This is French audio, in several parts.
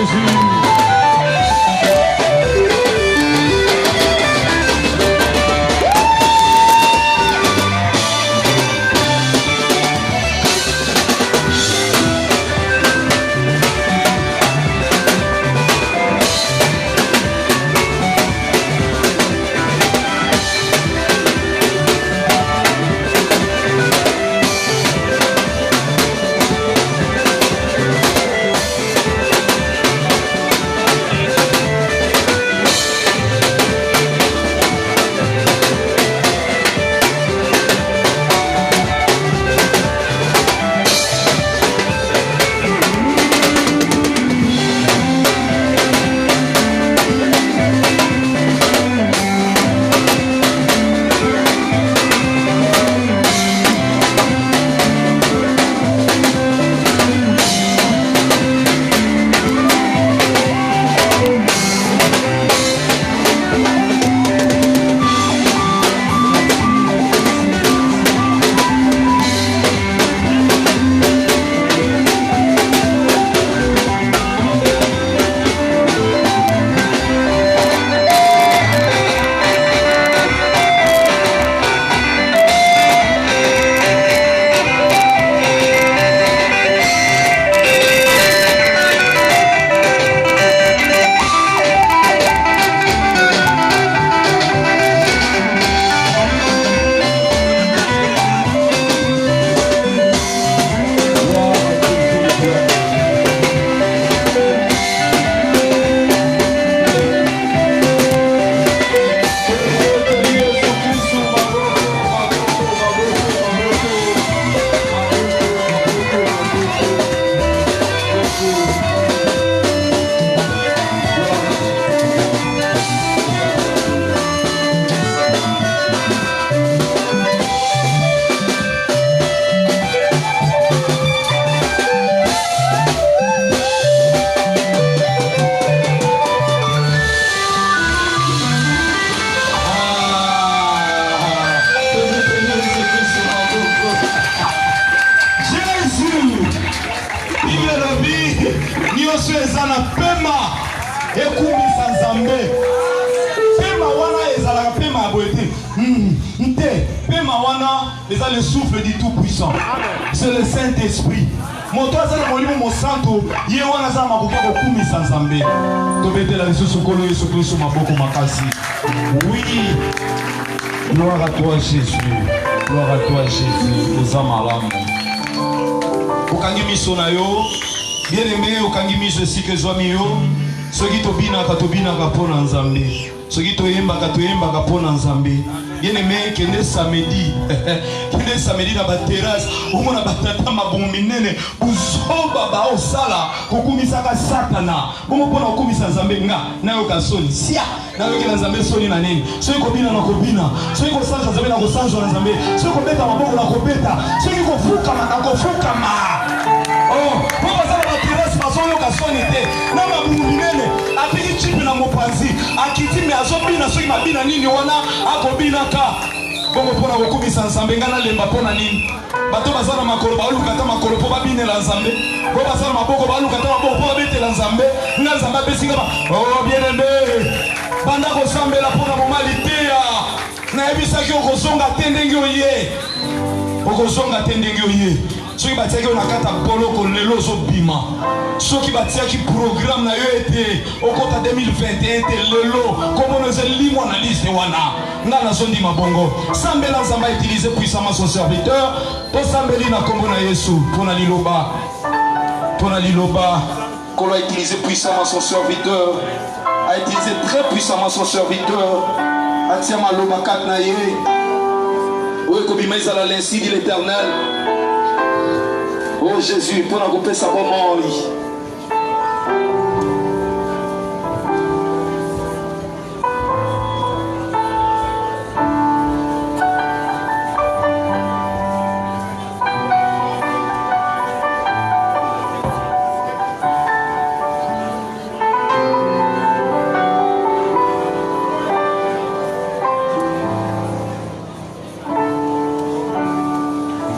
Jésus. Le souffle du Tout-Puissant. C'est le Saint-Esprit. Mon toit, c'est le mon santo. Yewana za mabuka kokumi sanzambe. Tobete la Jésus sokolo Yesu Christ maboko makasi. Oui. Gloire à toi Jésus. Gloire à toi Jésus. Ozamalam. Okangi miso na yo. Bien aimé okangi miso sike zwami yo. Soki tobina ka pona nzambe. Soki toyemba ka pona nzambe. Bien aimé, kende samedi na ba terrasse, au mona batata mabomminene, buzoba ba osala, kokumisa ka satana. Bomo pona kokumisa nzambe nga, na yo kasoni. Sia, na yo kila nzambe soni na nini? Soki kobina na kobina, soki kosanja nzambe na kosanja na nzambe, soki kobeta maboko na kobeta, soki kofuka na kofuka ma. Oh, bomo basala ba terrasse bazo yo kasoni te. Na mabomminene, apiki chipi na mopanzi, akiti me azobina soki mabina nini wana akobina ka. Bongo pona kokumisa nzambe ngana lemba pona nini? Bato bazana makolo baluka ta makolo po babinela nzambe. Bo bazana maboko baluka ta maboko po babetela nzambe. Nga nzambe besinga ba. Oh bien aimé. Banda ko sambela pona momalitea. Na ebisaki okozonga tendenge oye. Okozonga tendenge oye. Soki batiaki yo na kata boloko lelo ozobima. Soki batiaki programme na yo ete okota 2021 te lelo komona ezelimwa na liste wana nga nazondima bongo. Sambela nzambe utiliser puissamment son serviteur. Tosambeli na kombo na Yesu mpona liloba. Mpona liloba kolo a utilisé puissamment son serviteur. A utilisé très puissamment son serviteur. Atia maloba kat na ye. Oye kobima ezala l'insi dit l'Éternel. Oh Jésus, pour nous sa maman.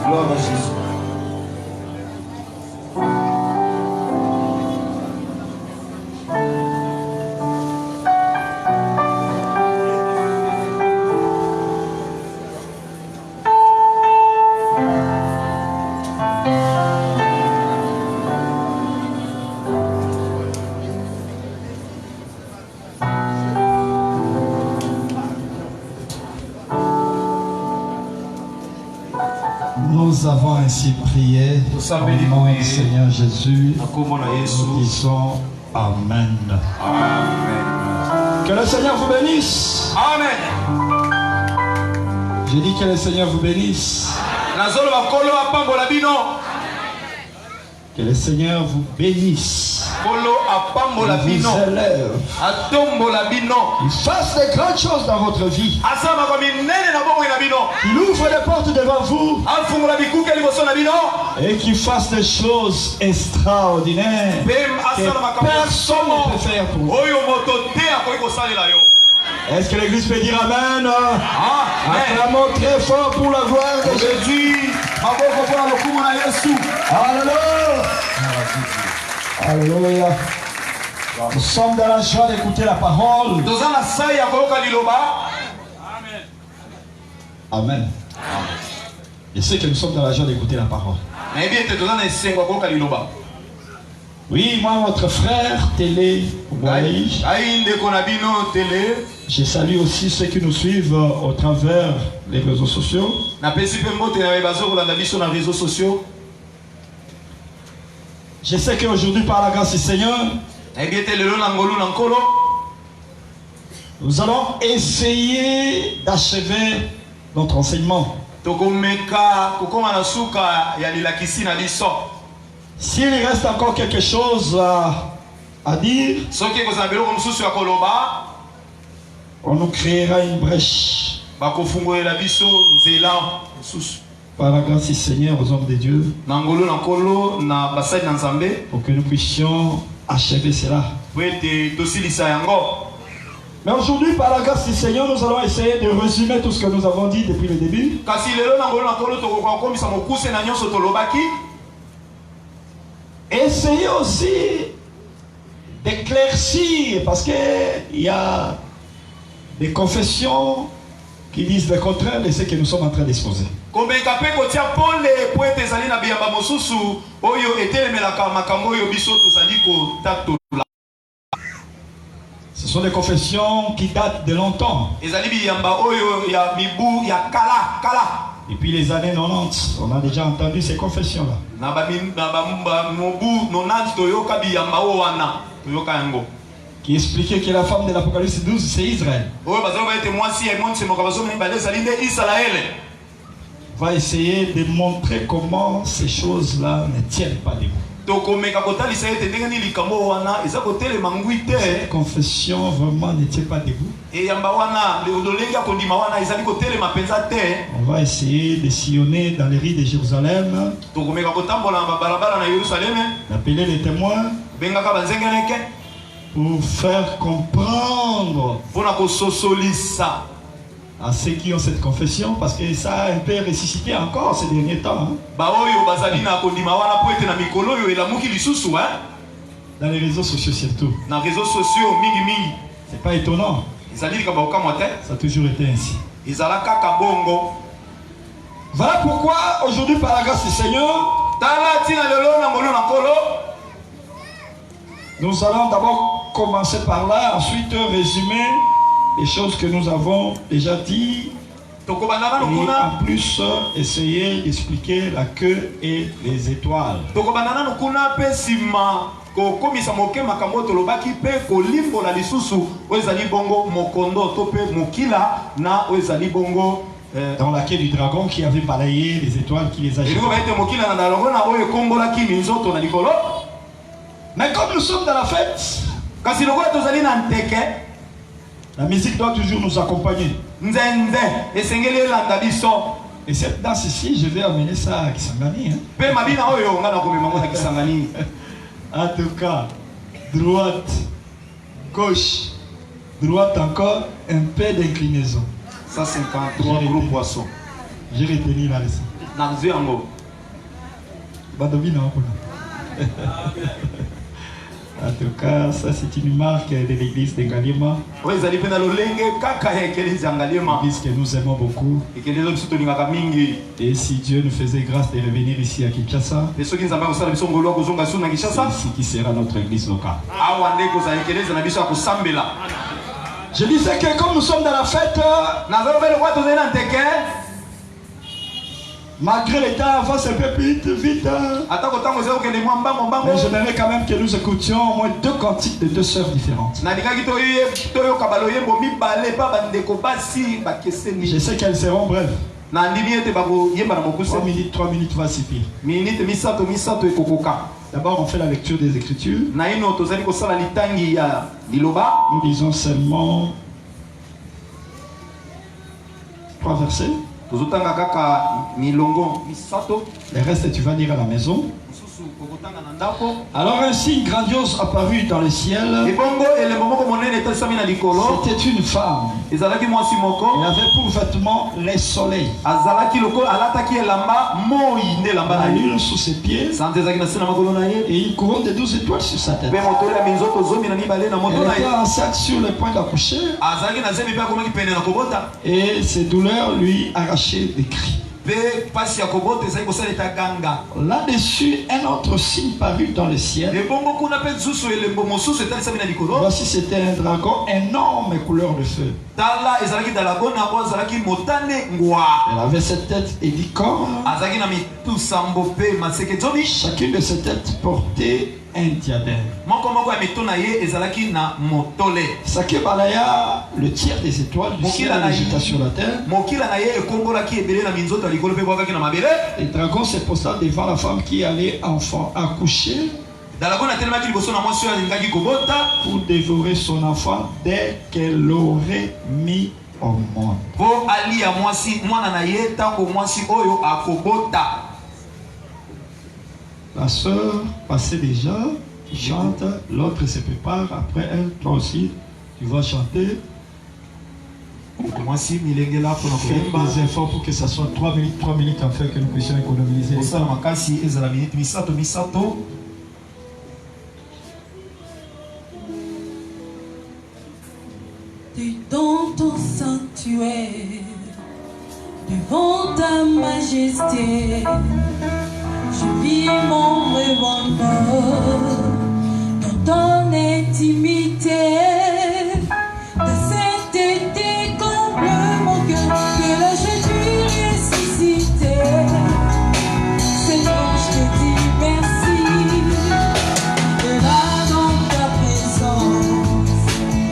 Gloire à Jésus. Nous avons ainsi prié au nom du Seigneur Jésus. Nous disons Amen. Amen. Que le Seigneur vous bénisse. Amen. Je dis que le Seigneur vous bénisse. Que le Seigneur vous bénisse. Il vous élève. Il fasse de grandes choses dans votre vie. Il ouvre les portes devant vous. Et qu'il fasse des choses extraordinaires que personne ne peut faire pour vous. Est-ce que l'église peut dire Amen? Acclamons très fort pour la gloire de Jésus. Alléluia. Alléluia. Nous sommes dans la joie d'écouter la parole. Amen. Je sais que nous sommes dans la joie d'écouter la parole. Oui, moi, votre frère Télé. Je salue aussi ceux qui nous suivent au travers des réseaux sociaux. Je sais qu'aujourd'hui, par la grâce du Seigneur, nous allons essayer d'achever notre enseignement. S'il reste encore quelque chose à dire, on nous créera une brèche. Par la grâce du Seigneur aux hommes de Dieu, pour que nous puissions achever cela. Mais aujourd'hui, par la grâce du Seigneur, nous allons essayer de résumer tout ce que nous avons dit depuis le début. Essayez aussi d'éclaircir, parce qu'il y a des confessions qui disent le contraire de ce que nous sommes en train d'exposer. Ce sont des confessions qui datent de longtemps. Depuis les années 90, on a déjà entendu ces confessions-là. Qui expliquait que la femme de l'Apocalypse 12, c'est Israël. On va essayer de montrer comment ces choses-là ne tiennent pas debout. Cette confession vraiment ne tient pas debout. On va essayer de sillonner dans les rues de Jérusalem, d'appeler les témoins pour faire comprendre à ceux qui ont cette confession, parce que ça a un peu ressuscité encore ces derniers temps. Dans les réseaux sociaux surtout. C'est pas étonnant. Ça a toujours été ainsi. Voilà pourquoi aujourd'hui, par la grâce du Seigneur, nous allons d'abord commencer par là, ensuite résumer les choses que nous avons déjà dit, et en plus essayer d'expliquer la queue et les étoiles. Dans la queue du dragon qui avait balayé les étoiles qui les agitaient. Mais comme nous sommes dans la fête, la musique doit toujours nous accompagner. Et cette danse ici, je vais amener ça à Kisangani. En tout cas, droite, gauche, droite encore, un peu d'inclinaison. 153 gros poissons. J'ai retenu la leçon. En tout cas, ça c'est une marque de l'église de Ngaliema. L'église que nous aimons beaucoup. Et si Dieu nous faisait grâce de revenir ici à Kinshasa, c'est ici qui sera notre église locale. Je disais que comme nous sommes dans la fête, Malgré les temps, avance un peu vite, vite. Mais j'aimerais quand même que nous écoutions au moins 2 cantiques de 2 sœurs différentes. Je sais qu'elles seront brèves. 3 minutes va suffire. D'abord, on fait la lecture des Écritures. Nous lisons seulement 3 versets. Le reste, tu vas lire à la maison. Alors un signe grandiose apparut dans le ciel. C'était une femme. Elle avait pour vêtement le soleil. La lune sous ses pieds. Et une couronne de 12 étoiles sur sa tête. Elle était enceinte sur le point d'accoucher. Et ses douleurs lui arrachaient des cris. Là-dessus, un autre signe parut dans le ciel. Voici, c'était un dragon énorme couleur de feu. Elle avait 7 têtes et 10 cornes. Chacune de ces têtes portait un diadème. Sake balaya le tiers des étoiles du ciel et jeta sur la terre. Le dragon se posta devant la femme qui allait enfin accoucher pour dévorer son enfant dès qu'elle l'aurait mis au monde. La sœur passait déjà, qui chante, l'autre se prépare, après elle, toi aussi, tu vas chanter. Faites des efforts pour que ça soit 3 minutes afin que nous puissions économiser. Dans ton sanctuaire, devant ta majesté, je vis mon bonheur dans ton intimité. Ta sainteté comble mon cœur, que là je suis ressuscité. Seigneur, je te dis merci. Et là dans ta présence,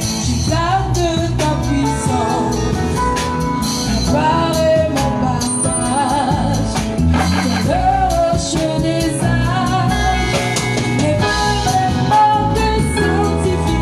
je garde ta puissance. La gloire est mon partage. Des âges, les bonheurs de sanctifier.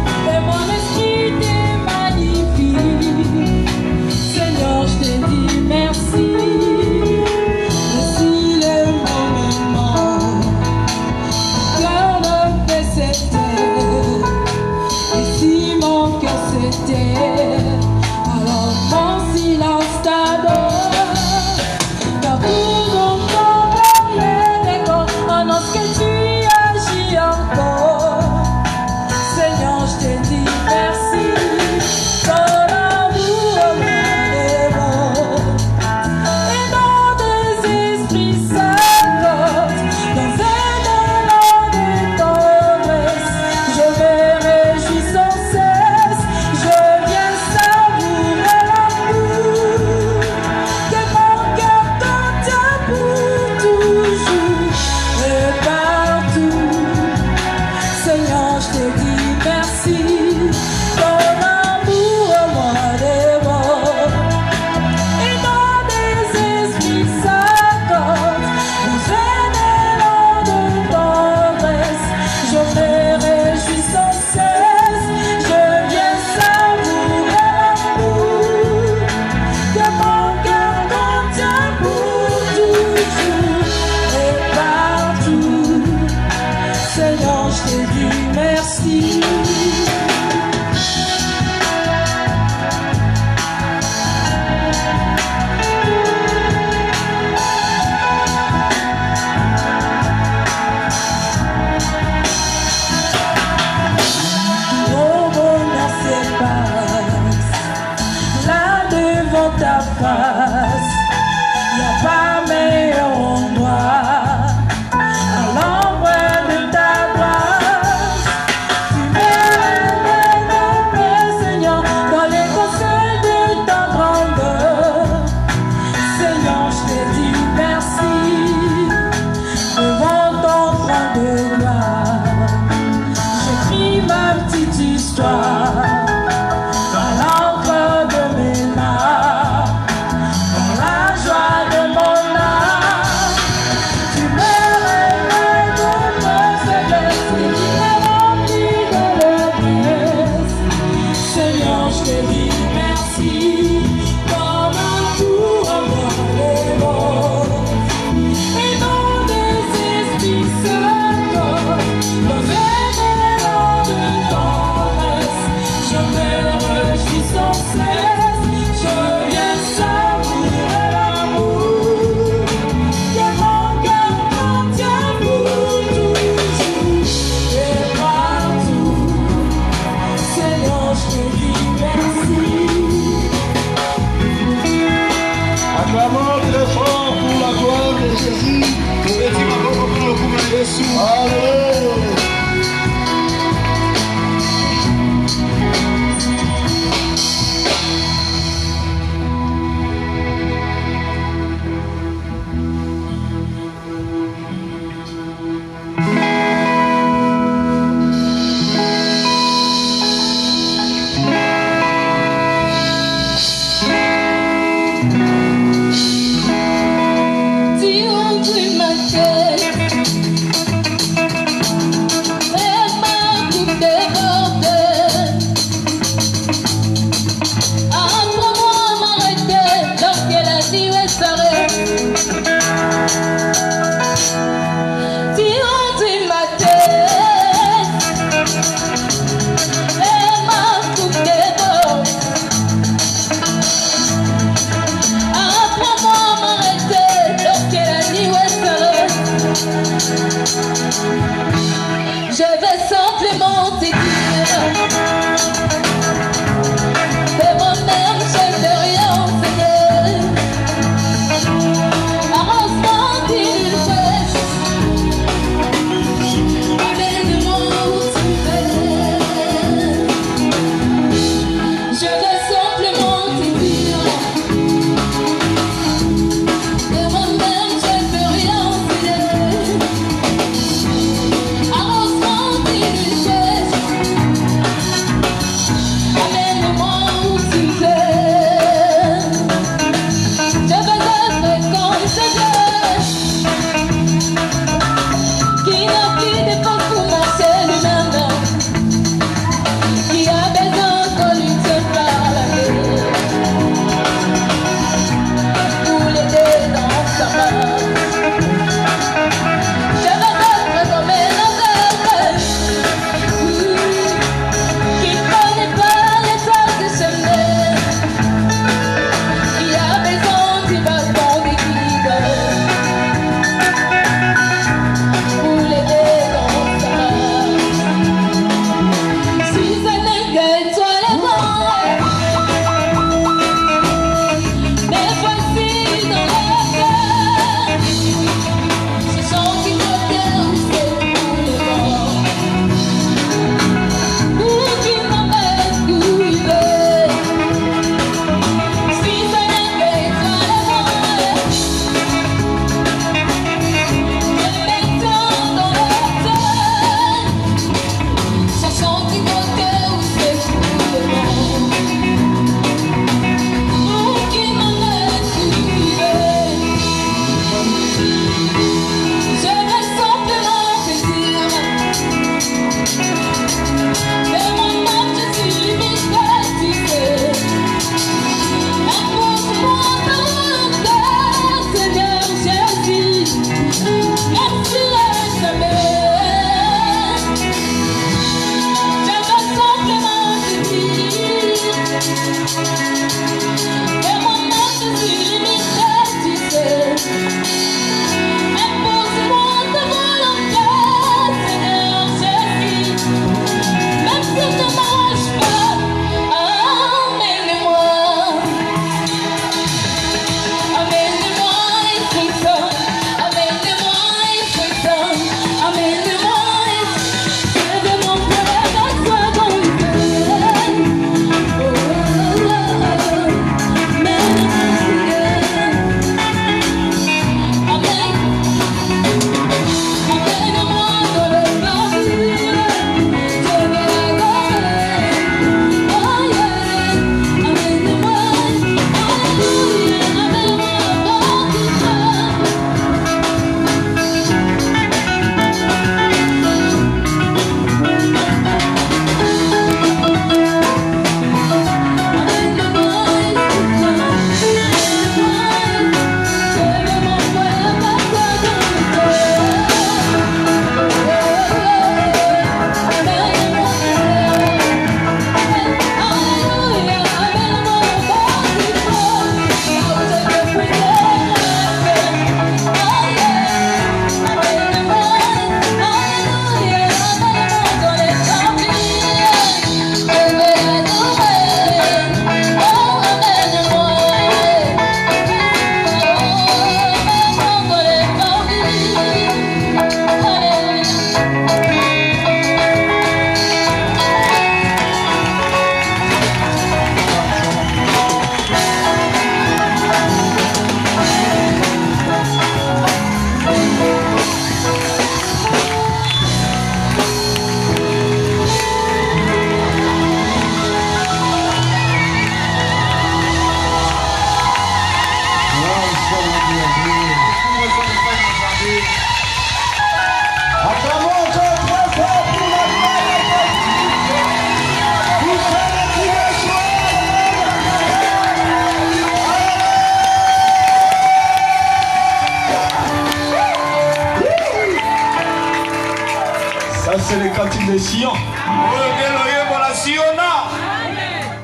Sion.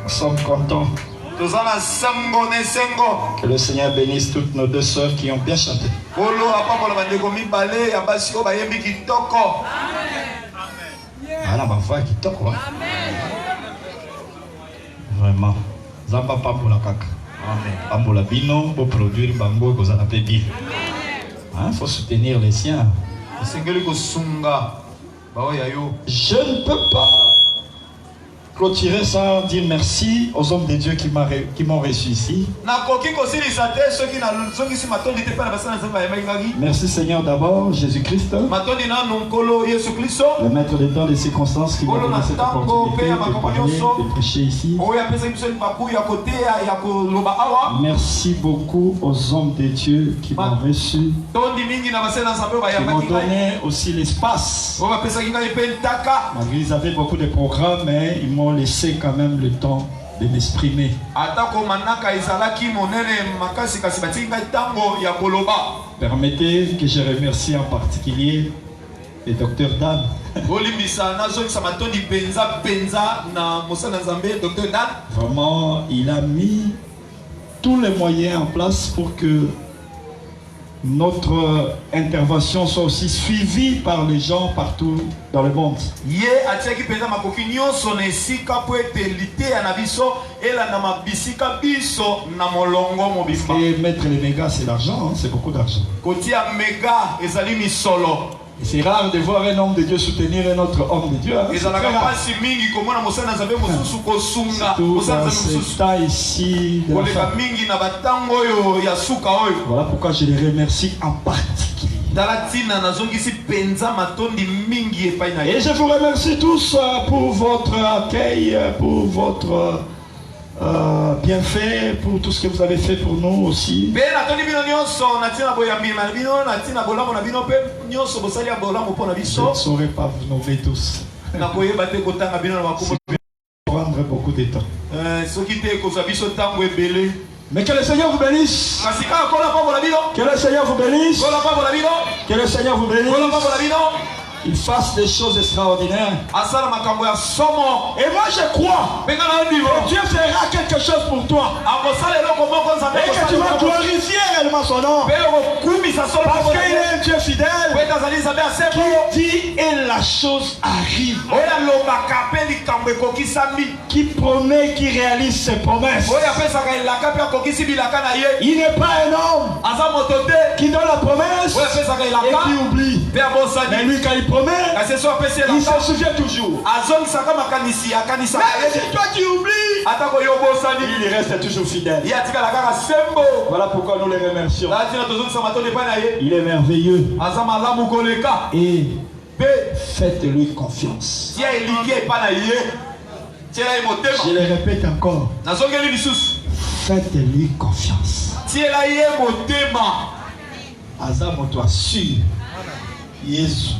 Nous sommes contents. Que le Seigneur bénisse toutes nos deux sœurs qui ont bien chanté. Vraiment. Zamba pambola kaka. Pambola bino pour produire bambo que vous en avez bien. Il faut soutenir les siens. Je ne peux pas clôturer sans dire merci aux hommes de Dieu qui m'ont reçu ici. Merci Seigneur d'abord, Jésus-Christ, le maître des temps, des circonstances qui m'a donné cette opportunité de parler, de prêcher ici. Merci beaucoup aux hommes de Dieu qui m'ont reçu, qui m'ont donné aussi l'espace. Malgré ils avaient beaucoup de programmes, mais ils m'ont laissé quand même le temps de m'exprimer. Permettez que je remercie en particulier le docteur Dan. Vraiment, il a mis tous les moyens en place pour que notre intervention soit aussi suivie par les gens partout dans le monde. Et mettre les mégas, c'est l'argent, hein, c'est beaucoup d'argent. C'est rare de voir un homme de Dieu soutenir un autre homme de Dieu. Hein. Surtout dans ce temps ici de la fin. Voilà pourquoi je les remercie en particulier. Et je vous remercie tous pour votre accueil, pour votre bienfait, pour tout ce que vous avez fait pour nous aussi. Je ne saurais pas vous nommer tous. Prendre beaucoup de temps. Mais que le Seigneur vous bénisse. Que le Seigneur vous bénisse. Que le Seigneur vous bénisse. Il fasse des choses extraordinaires. Et moi je crois que Dieu fera quelque chose pour toi. Et que tu vas glorifier réellement son nom. Parce qu'il est un Dieu fidèle qui dit et la chose arrive. Qui promet, qui réalise ses promesses. Il n'est pas un homme qui donne la promesse et qui oublie. Mais lui quand il promet, il se souvient toujours. Même si toi tu oublies, il reste toujours fidèle. Voilà pourquoi nous les remercions. Il est merveilleux. Et faites-lui confiance. Je le répète encore. Faites-lui confiance. Azam toi sûr. Jésus.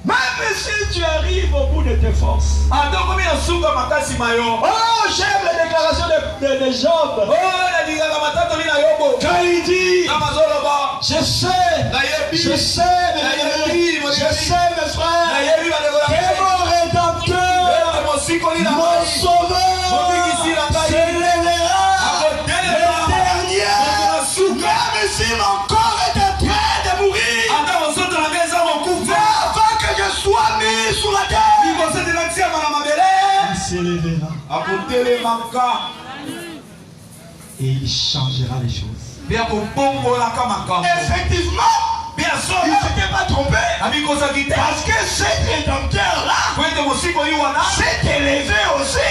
Même si tu arrives au bout de tes forces. Oh, j'aime les déclarations de Job. Quand il dit, je sais, mes frères, que mon rédempteur, mon sauveur, se lèvera le dernier, même si mon corps est en train de mourir, avant que je sois mis sur la terre, il s'élèvera et il changera les choses. Effectivement, il ne s'était pas trompé, parce que cet rédempteur-là s'est élevé aussi.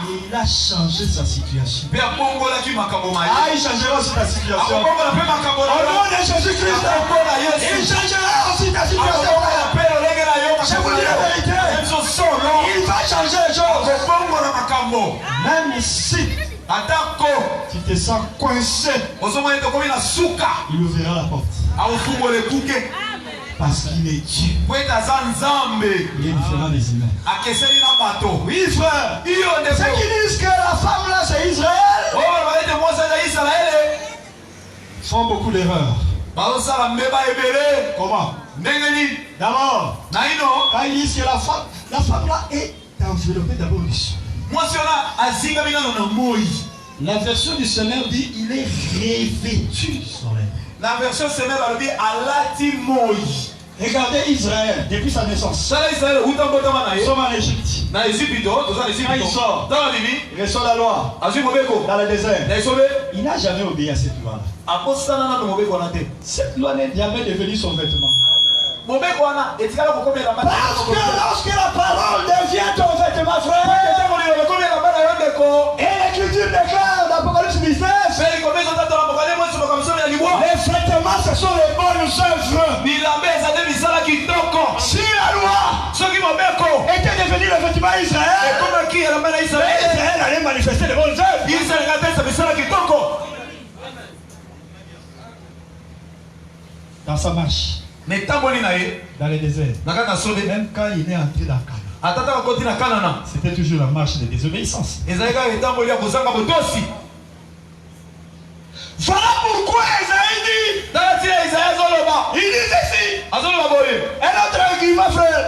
Il a changé sa situation. Il changera aussi ta situation. Au nom de Jésus-Christ, il changera aussi ta situation. Je vous dis la vérité. Il va changer les choses. Même si tu te sens coincé, il ouvrira la porte. Parce qu'il est Dieu. Il est différent des humains. Oui, frère. Ceux qui disent que la femme là c'est Israël font beaucoup d'erreurs. Comment? D'abord, quand il dit que la femme là est enveloppée d'abord dessus. La version du Seigneur dit il est revêtu. La version Seigneur va dire Alati Moi. Regardez Israël depuis sa naissance. Ils sont en Égypte. Quand il sort, il reçoit la loi dans le désert. Il n'a jamais obéi à cette loi-là. Cette loi n'est jamais devenue son vêtement. Parce que lorsque la parole devient ton vêtement, frère, et l'écriture déclare dans l'Apocalypse 19, les vêtements, ce sont les bonnes œuvres. Si la loi était devenue le vêtement d'Israël, Israël allait manifester les bonnes œuvres. Dans sa marche, dans le désert, même quand il est entré dans Canaan, c'était toujours la marche de désobéissance. Voilà pourquoi Isaïe dit, il dit ceci. Un autre argument, frère.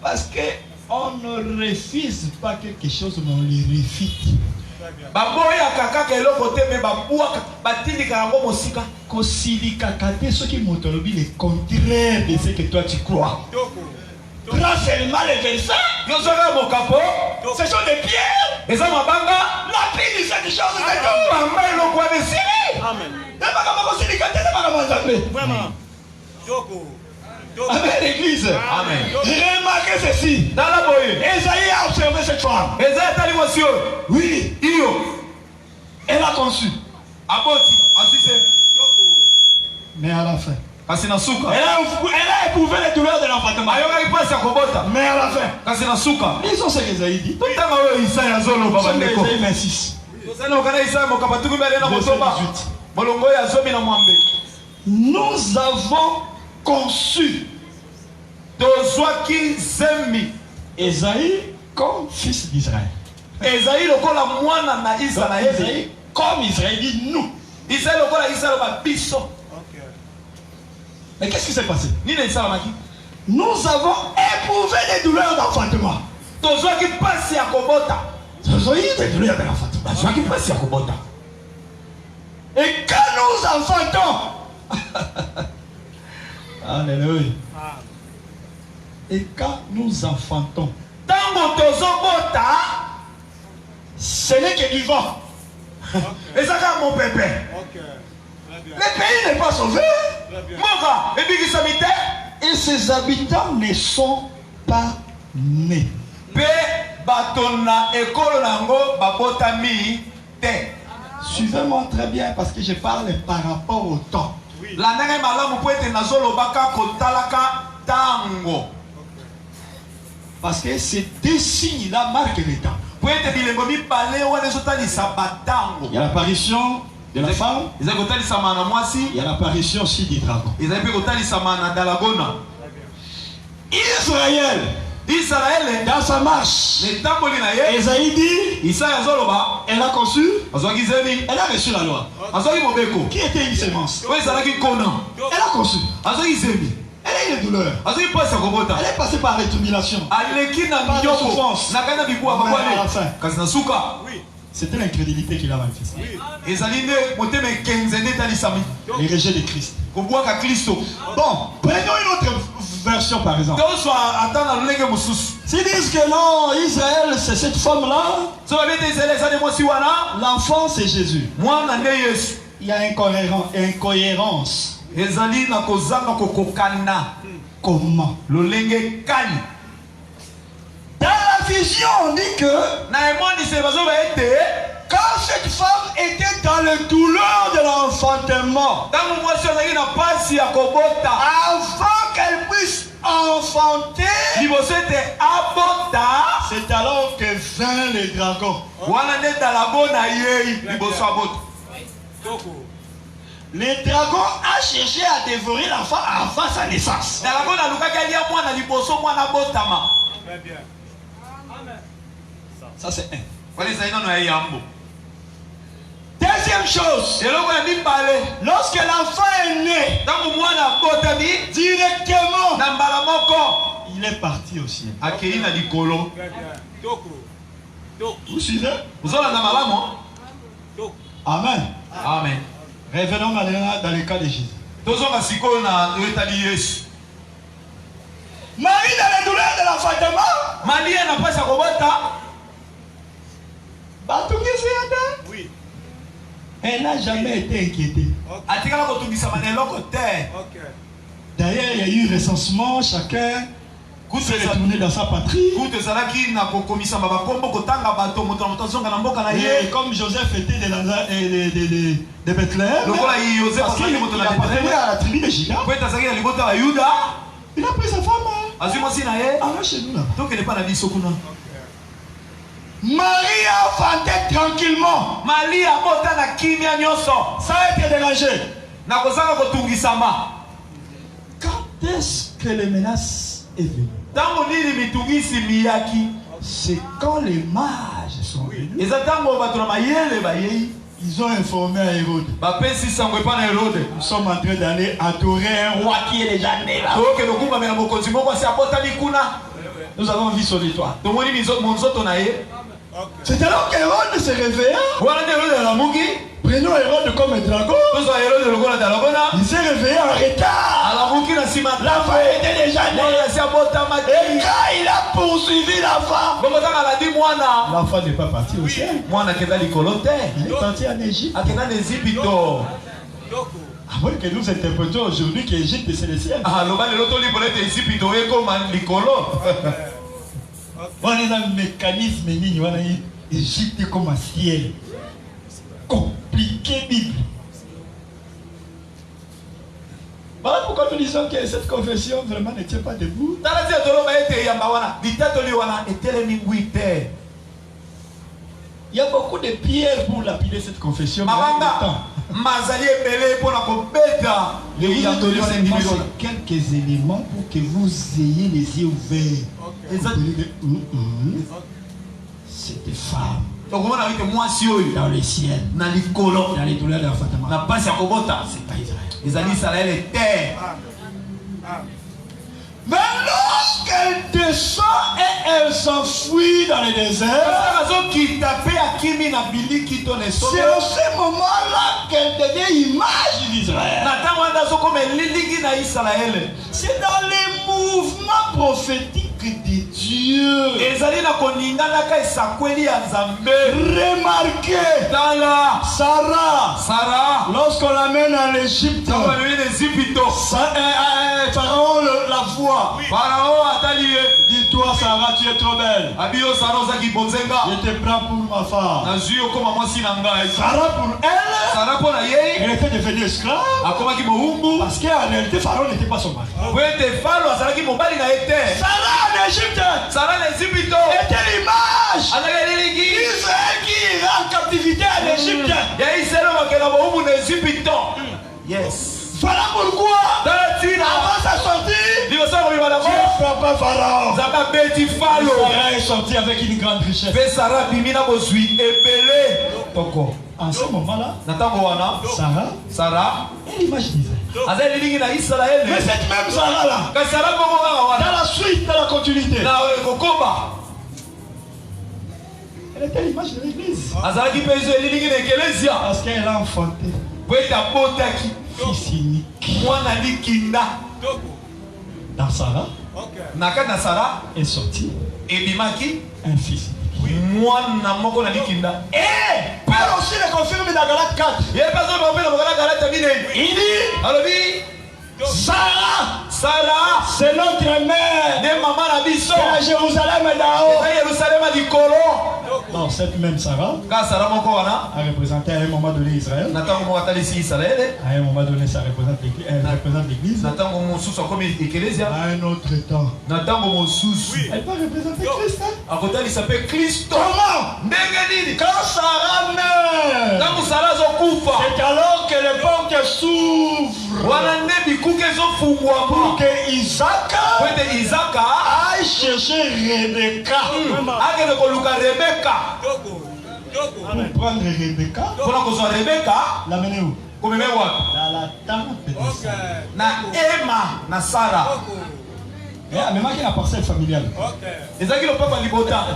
Parce qu'on ne refuse pas quelque chose, mais on le refute. Ce qui m'autorise le contraire de ce que toi tu crois. Prends seulement les versets. Ce sont des pierres. La pile de cette chose c'est tout. Amen, l'église. Amen. Remarquez ceci. Esaïe a observé cette femme. Oui. Elle a conçu. Mais à la fin, elle a éprouvé les douleurs de l'enfantement. Mais à la fin, ils ont ce qu'Esaïe dit. Esaïe 26. Nous avons conçu Esaïe comme fils d'Israël. Esaïe comme Israël dit nous. Mais qu'est-ce qui s'est passé? Nous avons éprouvé les douleurs d'enfantement. Des douleurs d'enfantement. Et quand nous enfantons, alléluia. Et quand nous enfantons, ce n'est que du vent. Et ça quand mon pépé. Le pays n'est pas sauvé. Et ses habitants ne sont pas nés. Suivez-moi très bien parce que je parle par rapport au temps. Parce que ces deux signes-là marquent le temps. Il y a l'apparition de la femme. Il y a l'apparition aussi du dragon. Israël, dans sa marche, Esaïe dit, elle a conçu, elle a reçu la loi. Qui était une sémence? Elle a conçu. Elle a eu des douleurs. Elle est passée par l'étumulation. Par les souffrances. Mais à la fin, c'était l'incrédulité qui l'a manifesté. Les rejets de Christ. Bon, prenons une autre version par exemple. S'ils disent que non, Israël c'est cette femme-là, l'enfant c'est Jésus. Il y a incohérence. Comment? Dans la vision, on dit que quand cette femme était dans le douleur de l'enfantement, avant qu'elle puisse enfanter, c'est alors que vint le dragon. Le dragon a cherché à dévorer l'enfant avant sa naissance. Ça c'est un. Deuxième chose, lorsque l'enfant est né, directement, il est parti au ciel. Vous suivez? Amen. Amen. Revenons maintenant dans le cas de Jésus. Marie, dans les douleurs de l'enfantement, oui. Elle n'a jamais été inquiétée. D'ailleurs, il y a eu recensement, chacun s'est retourné dans sa patrie. Et comme Joseph était de Bethléem, parce qu'il appartenait à la tribu de Juda, il a pris sa femme. Alors chez nous là. Marie a enfanté tranquillement. Sans être dérangé. Quand est-ce que les menaces est venue? C'est quand les mages sont venus. Ils ont informé à Hérode. Nous sommes en train d'aller adorer un roi qui est déjà né là. Nous avons vu son étoile. C'est alors qu'Hérode se réveilla. Prenons Hérode comme un dragon. Il s'est réveillé en retard. L'enfant était déjà né. Et quand il a poursuivi l'enfant, l'enfant n'est pas parti au ciel. Il est parti en Égypte. À moins que nous interprétons aujourd'hui qu'Égypte c'est le ciel. On est dans le mécanisme Égypte comme un ciel. Compliqué Bible. Voilà pourquoi nous disons que cette confession vraiment ne tient pas debout. Il y a beaucoup de pierres pour lapider cette confession. Je vous ai donné quelques éléments pour que vous ayez les yeux ouverts. Cette femme dans le ciel, dans les douleurs de l'enfantement, c'est pas Israël. Mais lorsqu'elle descend et elle s'enfuit dans le désert, c'est à ce moment-là qu'elle devient image d'Israël. C'est dans les mouvements prophétiques de Dieu. Remarquez Sarah, lorsqu'on l'amène en Égypte, Pharaon la voit. Dis-toi Sarah, tu es trop belle. Je te prends pour ma femme. Sarah pour elle, elle était devenue esclave. Parce qu'en réalité Pharaon n'était pas son mari. Sarah en Égypte était l'image d'Israël qui ira en captivité en Égypte. Yes. Voilà pourquoi avant sa sortie, Dieu frappa Pharaon. Sarah est sortie avec une grande richesse. En ce moment-là, Sarah est l'image d'Israël. Mais cette même Sarah-là, dans la suite, dans la continuité, elle était l'image de l'église. Parce qu'elle a enfanté fils unique. Dans Sarah, est sorti un fils unique. Et Paul aussi le confirme dans Galates 4. Il dit Sarah, c'est notre mère. C'est la Jérusalem d'en haut. Non, cette même Sarah a représenté à un moment donné Israël. À un moment donné, ça représente l'église. À un autre temps, elle va représenter Christ. Comment? Quand Sarah meurt, c'est alors que les portes s'ouvrent pour que Isaac aille chercher Rebecca. Pour prendre Rebecca. Pour la Rebecca. L'amener où? Comme même what? Dans la tente de Sarah. Na Emma, na Sarah. Mais même qui la parcelle familiale. Et ça qui le papa libota.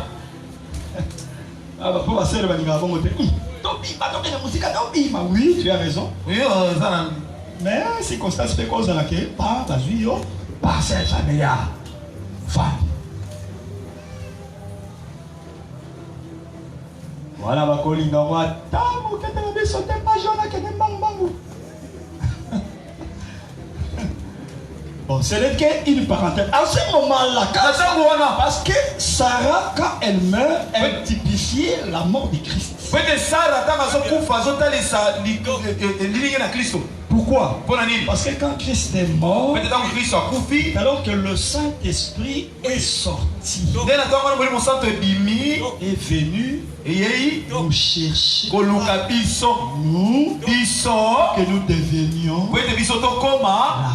Ah bah pour passer le balinga bon côté. Oui, tu as raison. Oui, ça. Mais c'est constat c'est cause dans laquelle pas la vie parcelle familiale. Voilà ma colline en moi. Tamu que tu as sauté pas jaune que ne bang. Bon, ce n'est qu'une parenthèse. À ce moment-là, parce que Sarah, quand elle meurt, elle typifiait la mort de Christ. Pourquoi? Parce que quand Christ est mort, alors que le Saint-Esprit est sorti, est venu nous chercher, nous, que nous devenions la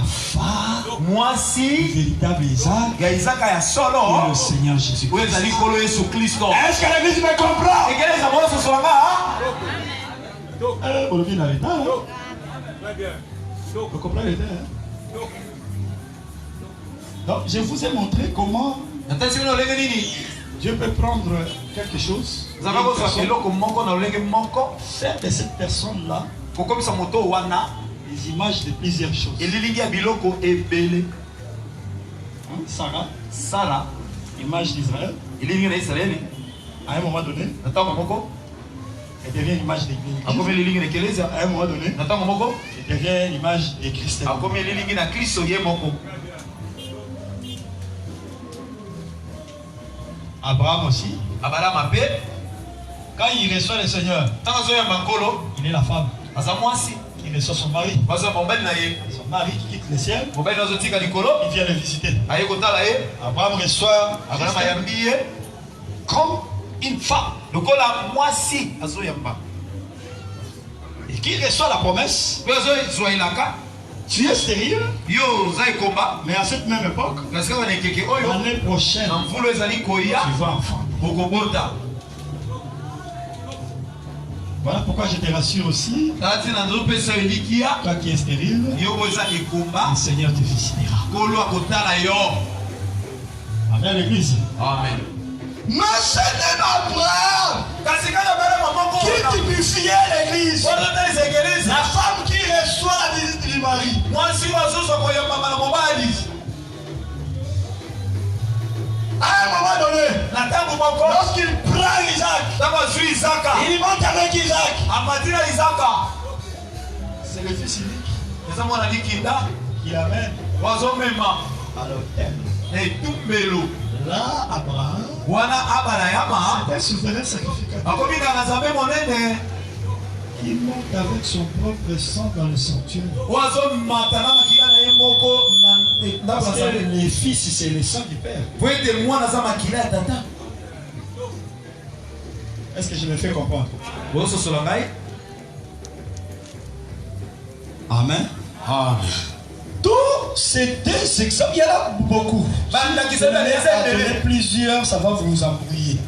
femme du véritable Isaac et le Seigneur Jésus-Christ. Est-ce que l'église me comprend? Vous comprenez l'idée, hein? Donc, je vous ai montré comment je peux prendre quelque chose, faire de cette personne-là des images de plusieurs choses. Hein, Sarah, image d'Israël. À un moment donné, elle devient l'image de l'Église. À un moment donné, elle devient l'image de Christ. Abraham aussi. Quand il reçoit le Seigneur, il est la femme. Il reçoit son mari. Son mari qui quitte le ciel. Il vient le visiter. Abraham reçoit comme une femme. Et qui reçoit la promesse, tu es stérile, mais à cette même époque, l'année prochaine, tu vas enfanter. Voilà pourquoi je te rassure aussi, toi qui es stérile, le Seigneur te visitera. Amen l'église. Amen. Mais c'est Abraham qui typifiait l'église. La femme qui reçoit la visite du mari. À un moment donné, lorsqu'il prend Isaac, il monte avec Isaac. C'est le fils unique qui l'amène à l'autel. Là, Abraham, c'est un souverain sacrificateur. Il monte avec son propre sang dans le sanctuaire. Parce que les fils, c'est le sang du père. Est-ce que je me fais comprendre? Amen. Amen. Tous ces deux exemples, il y en a beaucoup. Si vous en donner plusieurs, ça va vous embrouiller.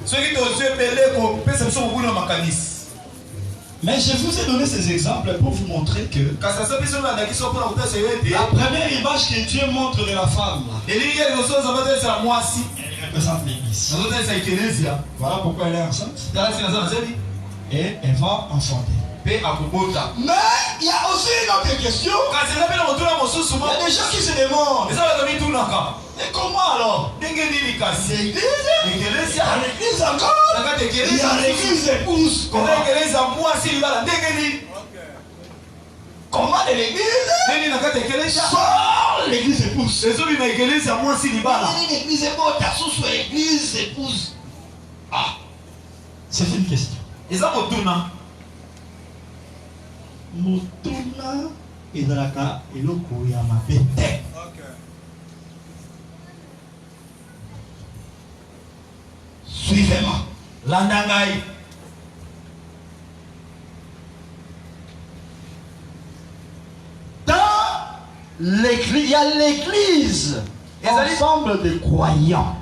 Mais je vous ai donné ces exemples pour vous montrer que la première image que Dieu montre de la femme, elle représente l'église. Voilà pourquoi elle est enceinte. Et elle va enfanter. Mais il y a aussi une autre question. Il y a des gens qui se demandent, mais comment alors? L'église, encore, il y a l'église épouse. Comment de l'église sort l'église épouse. L'église épouse. Ah, c'est une question. Motuna ezalaka eloko ya mabe te. Suivez-moi. Landangai. Dans l'église, il y a l'église, ensemble de croyants.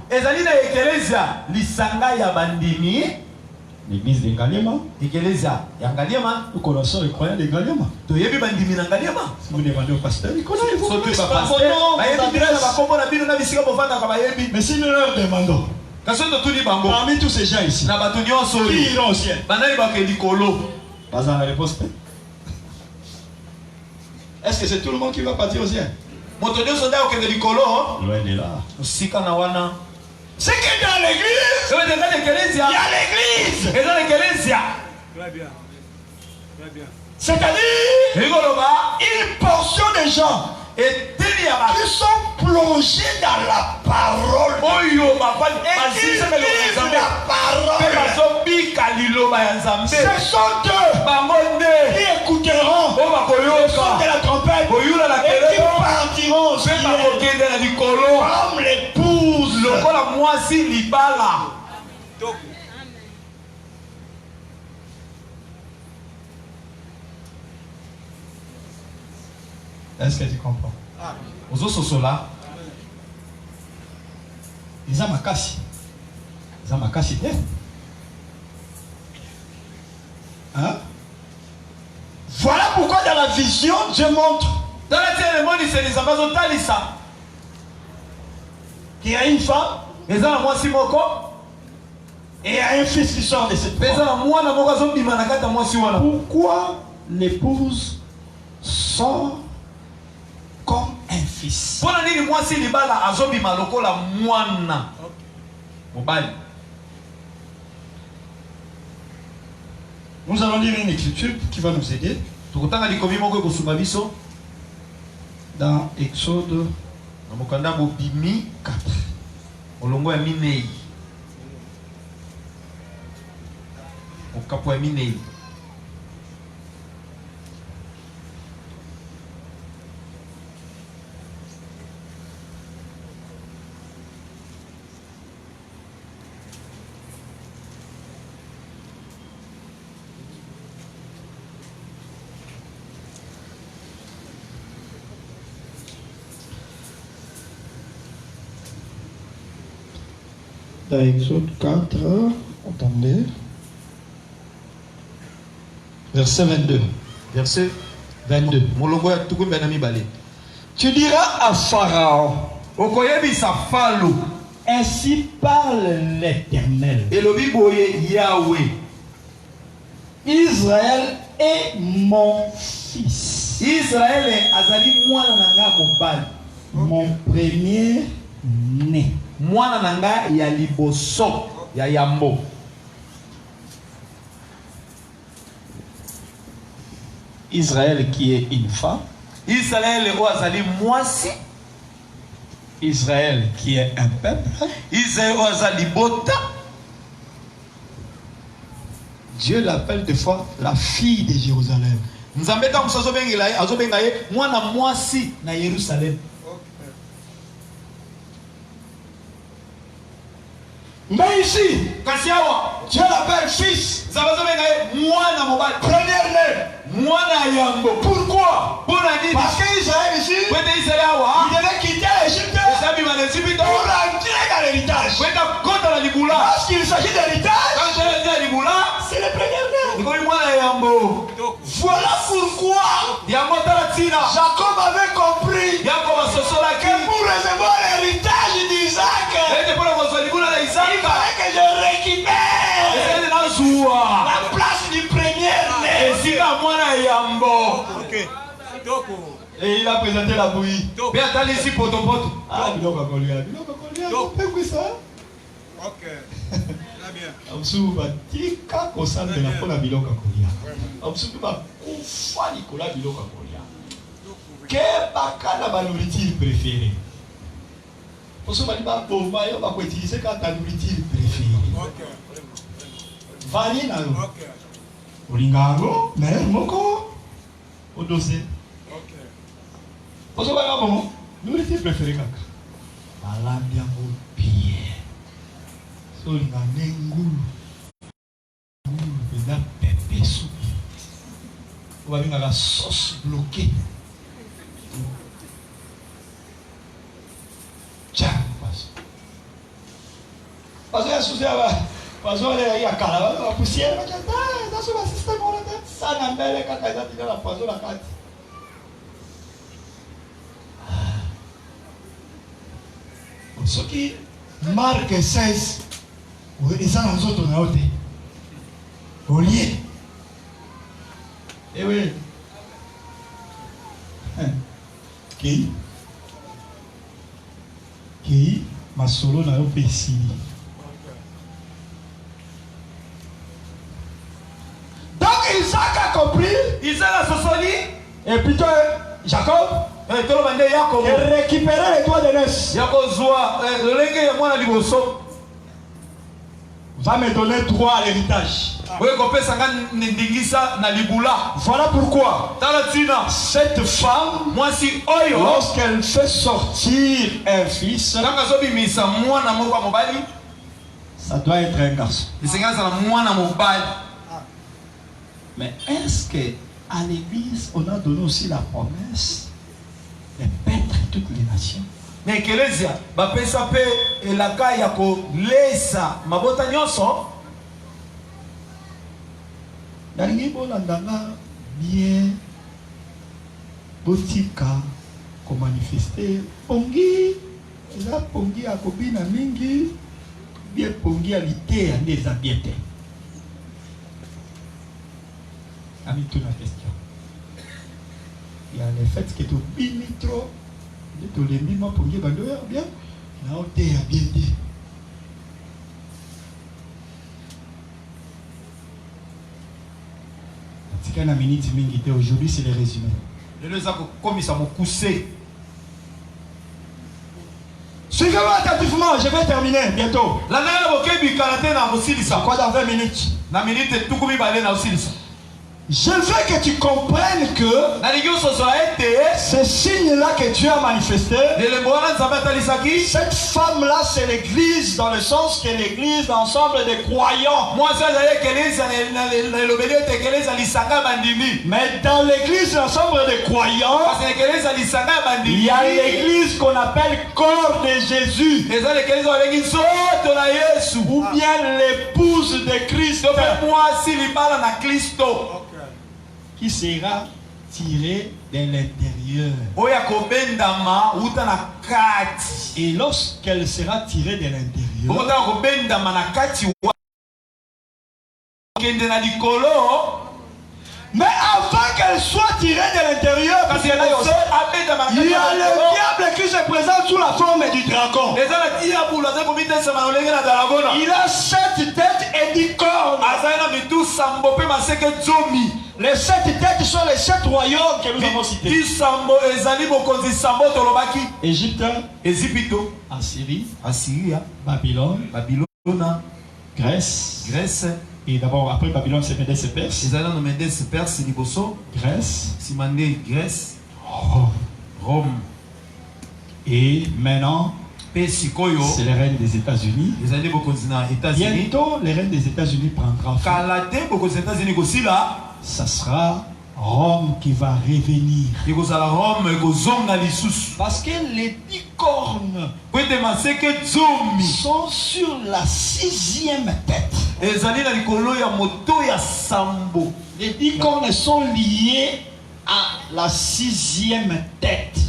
l'église de Ngaliema. Iglesia ya Ngaliema. Nous connaissons les croyants de Ngaliema. Toyebi bandimi na Ngaliema. Si vous demandez au pasteur, il connaît. So tu vas passer. Bayebi na bakombo na bino na bisika bovanda ka bayebi. Mais si nous leur demandons, Kasoto tuni bango. parmi tous ces gens ici, Na bato nyonso qui oyo. iront au ciel? Banani ba ke likolo. Pas dans la réponse. Est-ce que c'est tout le monde qui va partir au ciel? Moto nyonso nda okende likolo. Loin de là. Usika na wana. C'est que dans l'église, Ewe tenda il l'Ecclesia. y a l'église. Eza l'Ecclesia. Très bien. Très bien. C'est-à-dire Rigoloba. une portion de gens Eteli ya ba. qui sont plongés dans la parole. Oyo ba Et qui vivent la parole. bazobika liloba ya Nzambe. Ce sont eux Bango qui nde. écouteront O le son de bakoyoka. la trompette Boyula la et qui kelelo. partiront au Pe ciel bakokende na likolo. comme l'épouse. Lokola mwasi libala. Toko. Est-ce que tu comprends? Ozososola. Ils ont ma casse. Ils ont ma casse. Hein? Voilà pourquoi dans la vision, Dieu montre Dans la cérémonie, c'est les ambazotalisa. qu'il y a une femme Eza na mwasi moko. et il y a un fils qui sort de cette Eza femme. na mwana moko azobima na kati ya mwasi wana. Pourquoi l'épouse sort comme un fils? Mpona nini mwasi libala azobima lokola mwana mobali? Nous allons lire une écriture qui va nous aider Tokotanga likomi moko ekosunga biso dans Exode na mokanda bobimi 4. molongo ya minei. Okapo ya minei. Dans Exode 4, attendez. Verset 22. Verset 22. molongo ya tukumbi na mibale. Tu diras à Pharaon, Okoyebisa Falo, ainsi parle l'Éternel. elobi boye Yahweh. Israël est mon fils, Israël azali mwana na nga mobali. mon premier-né. Mwana na nga ya liboso ya yambo. Israël qui est une femme, Israël oyo azali mwasi. Israël qui est un peuple, Israël oyo azali libota. Dieu l'appelle des fois la fille de Jérusalem. Nzambe ta mosusu azobenga ye mwana mwasi na Yerusalem. Mais ici, Kasi awa Dieu l'appelle fils, Nzambe azobenga ye mwana mobali. premier-né. Mwana yambo. Pourquoi? Mpona nini? Parce qu'Israël ici, Po ete Israël awa il devait quitter l'Égypte ezabima na Ejipito pour entrer dans l'héritage. po ete akota na libula. Lorsqu'il s'agit d'héritage, Quand eza ya libula c'est le premier-né. ekomi mwana yambo. Voilà pourquoi Yango tala ntina Jacob avait compris yango basosolaki que pour recevoir l'héritage d'Isaac, ete mpona kozwa libula na il Isaka fallait que je récupère ezali nazwa la place du premier-né. esika mwana yambo. Ok. Toko. Et il a présenté la bouillie. Mpe atalisi potopoto. Ah, biloko ya kolia, biloko ya kolia. Opengwisa. Ok. Très bien. Abusu batika kosambela mpona biloko ya kolia. Abusu mpe bakufa likolo ya biloko ya kolia. Kebaka na banourriture préférée. Poso bali baboma yo bakoutilize kaka nourriture préférée. Ok. Vali na yo. Ok. Olinga yango, mais moko odose. Ok. Poso bali baboma nourriture préférée kaka. Balambi yango bien. So olinga nde ngulu. Ngulu eza pepe soupe. Oyo babengaka sauce bloquée. Tiens, passe. Parce que ya susi poison il y a calme, la poussière, dans ce système on a ça n'a pas l'air quand la poison la carte. Ce qui marque 16, ils sont dans autres notes. Au lieu. Eh oui. Qui ma solo na yo pesi. Donc Isaac a compris. Isaac a sosoli. Et puis toi, Jacob. Et récupérer les toits de Ness. Va me donner 3 à l'héritage. Voilà pourquoi cette femme, lorsqu'elle fait sortir un fils, ça doit être un garçon. Mais est-ce qu'à l'église, on a donné aussi la promesse de paître toutes les nations? Mais Ecclesia, bapesa pe elaka ya kolesa mabota nyonso. Nalingi bolandanga bien botika ko manifester pongi eza pongi akobina mingi bien pongi ya lité ya ndeza bien te. Ami toute la question. Il y a le fait que tu bini trop. Tu les mis pour dire bien. Là, on est bien dit. Aujourd'hui, c'est les résumés. Suivez-moi attentivement, je vais terminer bientôt. Quoi dans 20 minutes? Je veux que tu comprennes que ce signe-là que Dieu a manifesté, cette femme-là, c'est l'église dans le sens que l'église, l'ensemble des croyants. Mais dans l'église, l'ensemble des croyants, il y a l'église qu'on appelle corps de Jésus. Ou bien l'épouse de Christ. Qui sera tiré de l'intérieur. Et lorsqu'elle sera tirée de l'intérieur, mais avant qu'elle soit tirée de l'intérieur, il y a le diable qui se présente sous la forme du dragon. Il a 7 têtes et 10 cornes. Les 7 têtes sont les 7 royaumes que nous avons cités. Égypte, Assyrie, Babylone, Grèce. Et d'abord, après Babylone, c'est Médès et Perse. Grèce. Rome. Et maintenant, c'est les reines des États-Unis. Bientôt, les reines des États-Unis prendront fin. Ça sera Rome qui va revenir. Parce que les 10 cornes sont sur la 6e tête. Les 10 cornes sont liées à la 6e tête.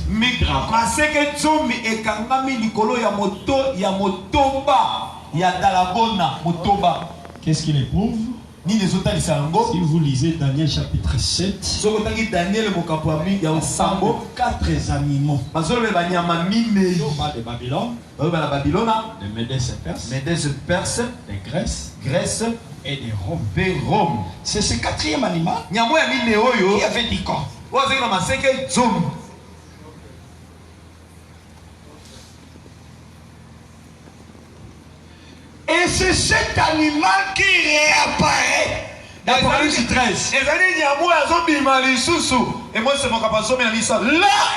Qu'est-ce qu'il éprouve? Si vous lisez Daniel chapitre 7, 4 animaux. De Babylone, de Médès et Perse, de Grèce et de Rome. C'est ce 4e animal qui avait 10 corps. Et c'est cet animal qui réapparaît dans Apocalypse 13. Là,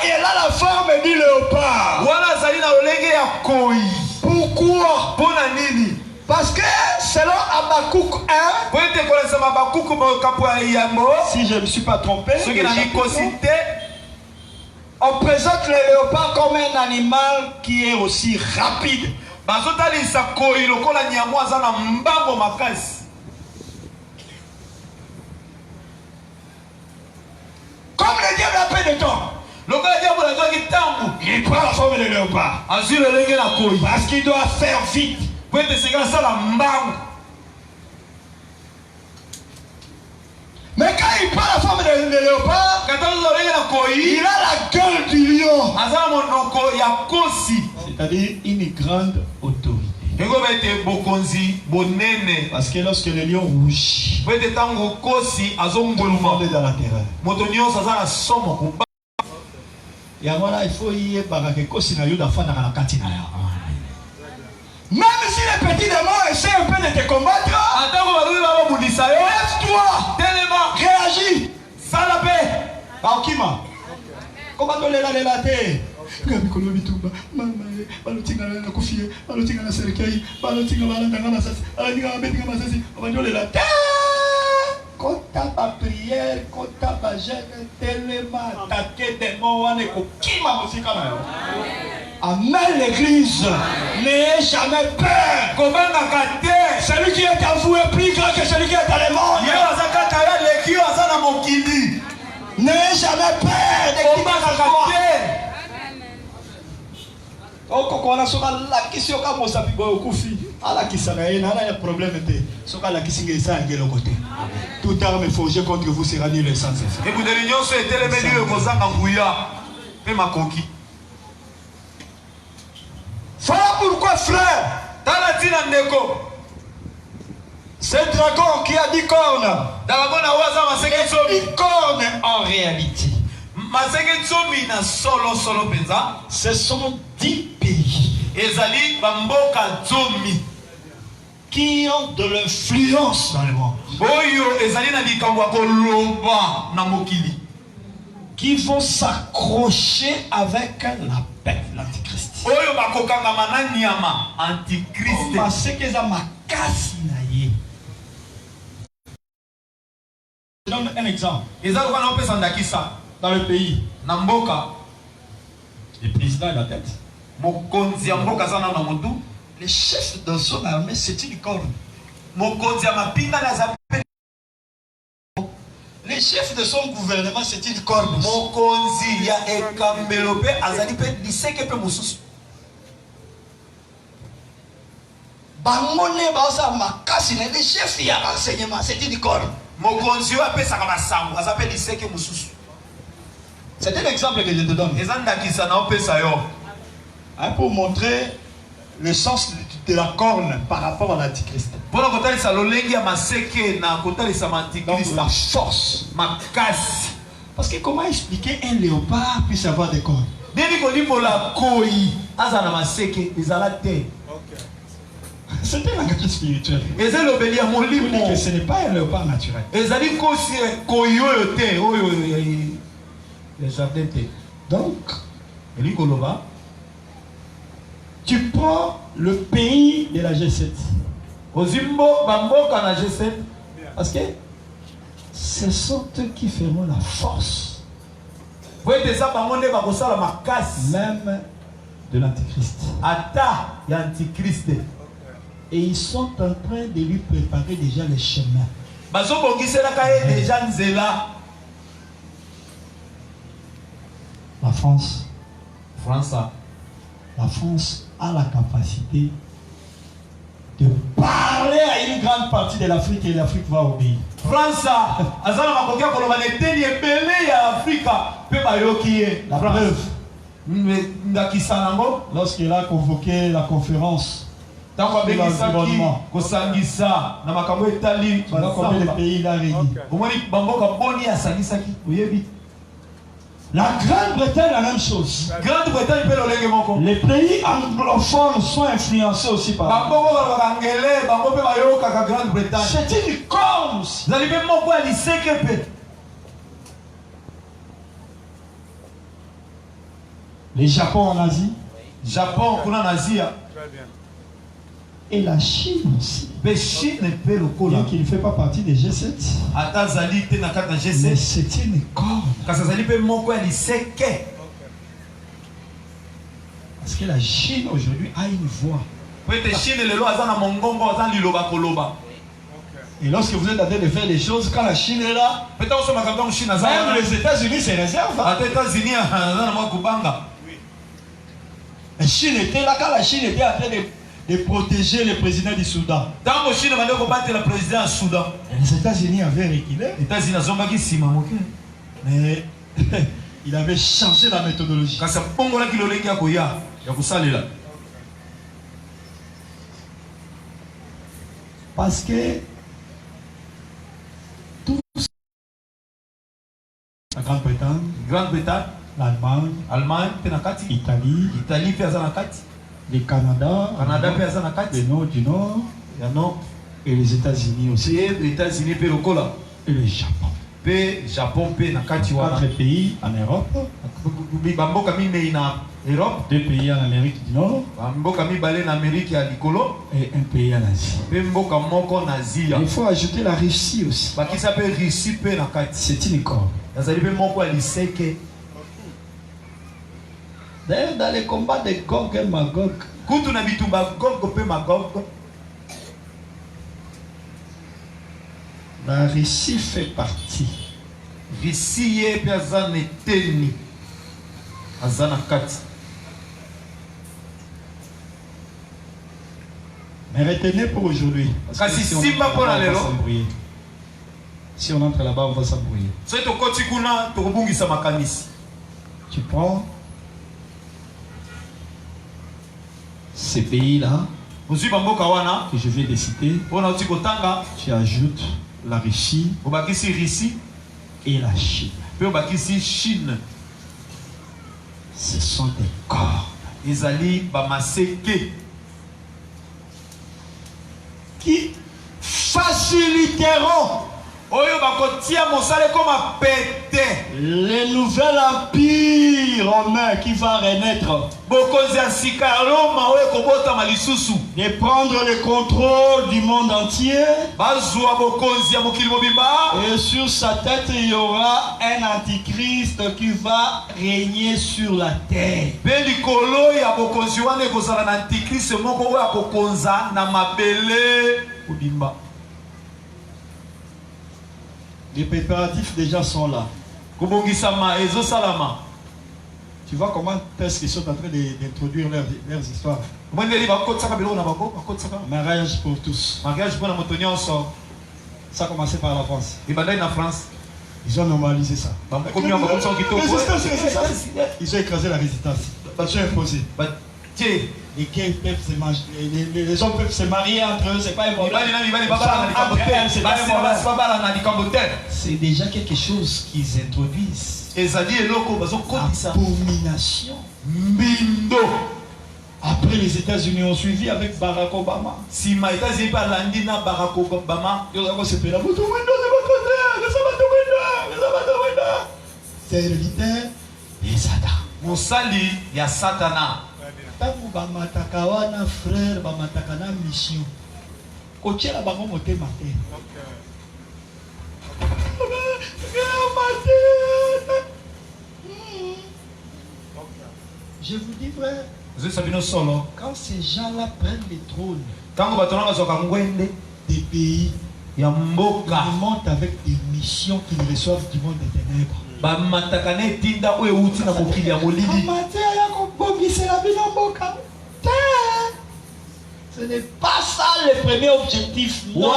elle a la forme du léopard. Pourquoi? Parce que selon Habakkuk 1, si je ne me suis pas trompé, on présente le léopard comme un animal qui est aussi rapide. bazotalisa koi lokola nyamo aza na mbango makasi. Comme le diable a peu de temps, Lokola diabo azwaki ntango il prend la forme de léopard. azwi lolenge na koi Parce qu'il doit faire vite. po ete esengeli asala mbango. Mais quand il prend la forme de léopard, Kata azwa lolenge na koi il a la gueule du lion. aza na monoko ya kosi. C'est-à-dire une grande autorité. Ekoba ete bokonzi bonene. Parce que lorsque le lion rougit, Po ete ntango kosi tout le azongoluma monde est dans la terreur. moto nyonso aza na somo koba. Et voilà, il faut y avoir quelque chose qui n'a pas de cantina. Même si les petits démons essaient un peu de te combattre, Atango balubi bababundisa yo. lève-toi, Telema réagis. sala pe. Baokima. Comment on est là, les latés? Gamikolo bitumba, mama, balotinga na kufie, balotinga na serikali, balotinga balandanga masasi, balandanga betinga masasi, banjole la terre. Kota ba prière, kota ba jeûne, telema, attaquer des mots, on est kokima musika na yo. Amen l'église, n'ayez jamais peur. Kobanga te. Celui qui est en vous est plus grand que celui qui est dans le monde. Yo azaka kaya lekio aza na mokili. N'ayez jamais peur de qui que Kobanga ce soit. te. Okoko wana soka lakisi oka mosapi boyo okufi alakisa na ye nana ya problème te soka lakisi ngesa ngelo côté toute arme forgée contre vous sera nulle sans effet. Ebundeli nyonso etelemeli oyo kozanga nguya mpe makoki. Voilà pourquoi frère, Tala tina ndeko. ce dragon qui a 10 cornes, Dragona oyo aza maseke nzomi. 10 cornes en réalité, Maseke nzomi na solo penza. ce sont 10 pays Ezali bamboka nzomi. qui ont de l'influence dans le monde, Oyo ezali na likambo ya koloba na mokili. qui vont s'accrocher avec la paix, l'antichrist. Oyo bakokangama na nyama antikriste. Parce que ça m'a cassé. Je donne un exemple. Eza lokola na opesa ndakisa. Dans le pays, Na mboka le président est la tête. mokonzi ya mboka aza na motu. Le chef de son armée, c'est une corne. Mokonzi ya mapinga na za. Le chef de son gouvernement, c'est une corne. Mokonzi ya ekambelo pe azali pe liseke pe mosusu. Bangone baosa makasi na le chef il y a renseignement, c'est une corne. Mokonzi oyo apesaka basango aza pe liseke mosusu. C'est un exemple que je te donne. Eza ndakisa na opesa yo. Pour montrer le sens de la corne par rapport à l'antichrist. Mpona kotalisa lolenge ya maseke na kotalisa Donc antikriste la force. makasi. Parce que comment expliquer un léopard puisse avoir des cornes? Nini kolimbola koi aza na maseke ezala te. C'est un langage spirituel. Eza lobeli ya Vous dites molimo. que ce n'est pas un léopard naturel. Ezali kosi koi oyo te oyo le jardin te. Donc, Eli koloba tu prends le pays de la G7. ozimbo bamboka na G7 Parce que ce sont eux qui feront la force po ete eza bango nde bakosala makasi même de l'antichrist. ata ya antikriste. Et ils sont en train de lui préparer déjà les chemins. bazobongiselaka ye deja nzela. La France Fransa a la capacité de parler à une grande partie de l'Afrique et l'Afrique va obéir. Fransa aza na makoki ya koloba na eteni ebele ya Afrika mpe bayoki ye. La preuve, ndakisa nango lorsqu'il a convoqué la conférence, ntango abengisaki l'environnement. kosangisa na makambo etali voilà combien de pays il a réuni. omoni bamboka boni asangisaki oyebi. La Grande-Bretagne, la même chose. Grande-Bretagne mpe lolenge moko. Les pays anglophones sont influencés aussi par bamboka balobaka ngele bango mpe bayokaka Grande-Bretagne. c'est une corne aussi. zali mpe moko ya liseke mpe. Le Japon en Asie Japon kuna na Asia Très bien. et la Chine aussi. mpe Chine mpe lokola Bien qu'il ne fait pas partie des G7, ata azali te na kati na mais G7 c'est une corne. kasi azali mpe moko ya liseke. Parce que la Chine aujourd'hui a une voix Et lorsque vous êtes en train de faire des choses, quand la Chine est là, même les États-Unis se réservent. La Chine était là quand la Chine était en train de protéger le président du Soudan. Les États-Unis avaient reculé. Mais il avait changé la méthodologie. Parce que tous, la Grande-Bretagne, l'Allemagne, l'Italie, le Canada, le Nord du Nord, et les États-Unis aussi, et le Japon. Quatre pays en Europe, 2 pays en Amérique du Nord, et un pays en Asie. Il faut ajouter la Russie aussi. C'est une corde. D'ailleurs, dans les combats de Gog et Magog, la Russie fait partie. Mais retenez pour aujourd'hui. Parce que si on entre là-bas, on va s'embrouiller. Tu prends ces pays-là que je viens de citer, tu ajoutes la Russie et la Chine. Ce sont des corps qui faciliteront le nouvel empire romain qui va renaître, de prendre le contrôle du monde entier, et sur sa tête il y aura un antichrist qui va régner sur la terre. Les préparatifs déjà sont là. Tu vois comment est-ce qu'ils sont en train d'introduire leurs histoires. Mariage pour tous. Ça a commencé par la France. Ils ont normalisé ça. Ils ont écrasé la résistance. Ils ont imposé. Les gays peuvent se manger, les hommes peuvent se marier entre eux, c'est pas un problème. C'est déjà quelque chose qu'ils introduisent. Abomination. Après, les États-Unis ont suivi avec Barack Obama. C'est héréditaire des Satan. Tango bamataka wana frère bamataka na mission kochela bango motema te. Je vous dis frère, quand ces gens-là prennent les trônes des pays, ils montent avec des missions qu'ils reçoivent du monde des ténèbres. Ce n'est pas ça le premier objectif. Non.